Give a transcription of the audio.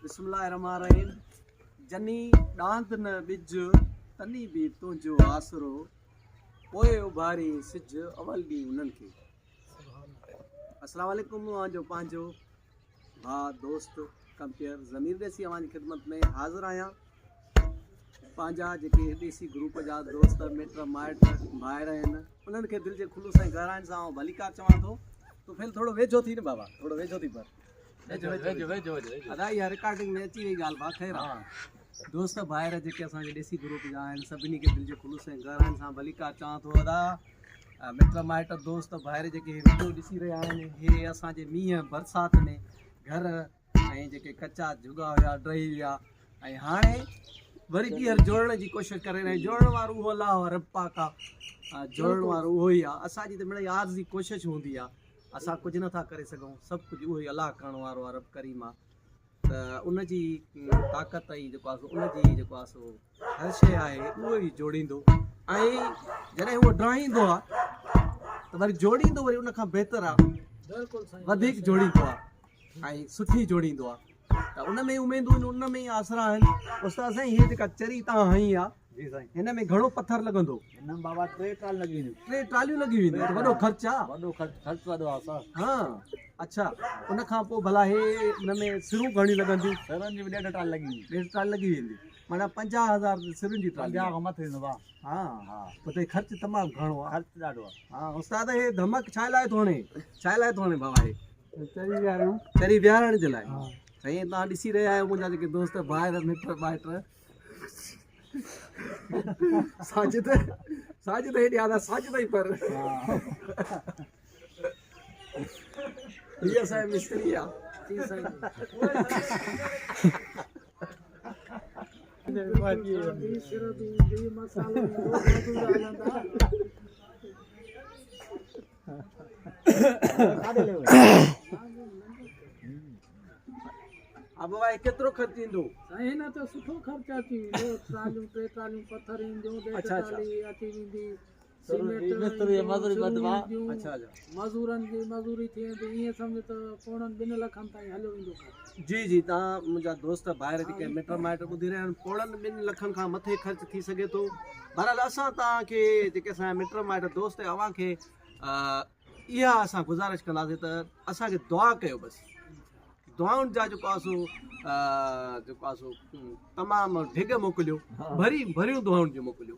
बिस्मिल्लाहिर्रहमानिर्रहीम। जनी डांद न बिज तनी भी तुंहिंजो आसरो पोइ उभारी सिज अवल ॾींहुं उन्हनि खे। अस्सलाम वालेकुम। जो पंहिंजो भाउ दोस्त कंपेयर ज़मीर देसी अवां जी ख़िदमत में हाज़िर आहियां। पंहिंजा जेके देसी ग्रुप जा दोस्त मिट माइट भाइर आहिनि उन्हनि खे दिलि जे खुलूस ऐं गहराइण सां भलीकार चवां थो। तो फिर थोड़ो वेझो थी न बाबा, थोड़ो वेझो थी पर अदा इहा रिकॉर्डिंग में अची वई ॻाल्हि भाउ ख़ैर आहे। दोस्त भाइर जेके असांजे देसी ग्रुप जा आहिनि सभिनी खे दिलि जे खुलूस ऐं गहराइण सां भलीकार चवां थो। अदा मिट माइट दोस्त भाइर जेके वीडियो ॾिसी रहिया आहिनि इहे असांजे मींहं बरसाति में घर ऐं जेके कचा जुगा हुया ड्रही विया ऐं हाणे वरी ॿीहर जोड़ण जी कोशिशि करे रहिया आहियूं। जोड़ण वारो उहो अलाह रब पाक आहे, जोड़ण वारो उहो ई आहे। असांजी त मिड़ई आर्ज़ी कोशिशि हूंदी आहे, असां कुझु नथा करे सघूं, सभु कुझु उहो ई अलाह करण वारो आहे, रब करीम आहे। त उनजी ताक़त ऐं जेको आहे सो उनजी जेको आहे सो हर शइ आहे उहो ई जोड़ींदो ऐं जॾहिं उहो ड्राहींदो आहे त वरी जोड़ींदो वरी उनखां बहितर आहे, वधीक जोड़ींदो आहे ऐं सुठी जोड़ींदो आहे। त उन में उमेदूं आहिनि, उन में ई आसरा आहिनि। उस्ताद साईं हीअ जेका चरी तव्हां हई आहे जी साईं, हिन में घणो पथर लॻंदो? हिन में बाबा 3 ट्राल लॻी वेंदियूं। 3 ट्रालियूं लॻी वेंदियूं। वॾो ख़र्चु आहे, वॾो ख़र्चु वॾो आहे सर। हा अच्छा। उन खां पोइ भला हे हिन में सिरूं घणी लॻंदियूं? सिरुनि जी बि 1.5 ट्राल लॻी वेंदी। 1.5 ट्राल लॻी वेंदी, माना 50,000 सिरुनि जी ट्राली। 50 खां मथे ईंदो भाउ। हा हा, पोइ ख़र्चु तमामु घणो आहे, ख़र्चु ॾाढो आहे। हा उस्ताद हे धमक छा लाइ थो हणे, छा लाइ थो हणे बाबा? हे चरी विहारूं, चरी विहारण जे लाइ। साईं तव्हां ॾिसी रहिया आहियो मुंहिंजा जेके दोस्त भाइर मिट माइट साजिद हेॾे आदा साजिद ई पर हीअ असांजो मिस्त्री आहे। अब भाई केतिरो ख़र्चु ईंदो? साईं न त सुठो ख़र्चु अची वेंदो। ट्रालियूं 3 ट्रालियूं पथर ईंदियूं, 1.5 ट्राली अची वेंदी। मज़ूरनि जी मज़ूरी थी वेंदी। ईअं सम्झो त 2.5 लखनि ताईं हलियो वेंदो ख़र्चु। जी जी, तव्हां मुंहिंजा दोस्त ॿाहिरि जेके मिट माइट ॿुधी रहिया आहिनि 2.5 लखनि खां मथे ख़र्चु थी सघे थो। बहरहाल असां तव्हांखे जेके असांजा मिट माइट दोस्त अवां खे इहा असां गुज़ारिश कंदासीं त असांखे दुआ कयो बसि। दुआउनि जा जेको आहे सो तमामु ढिघ मोकिलियो, भरियूं दुआउनि जो मोकिलियो।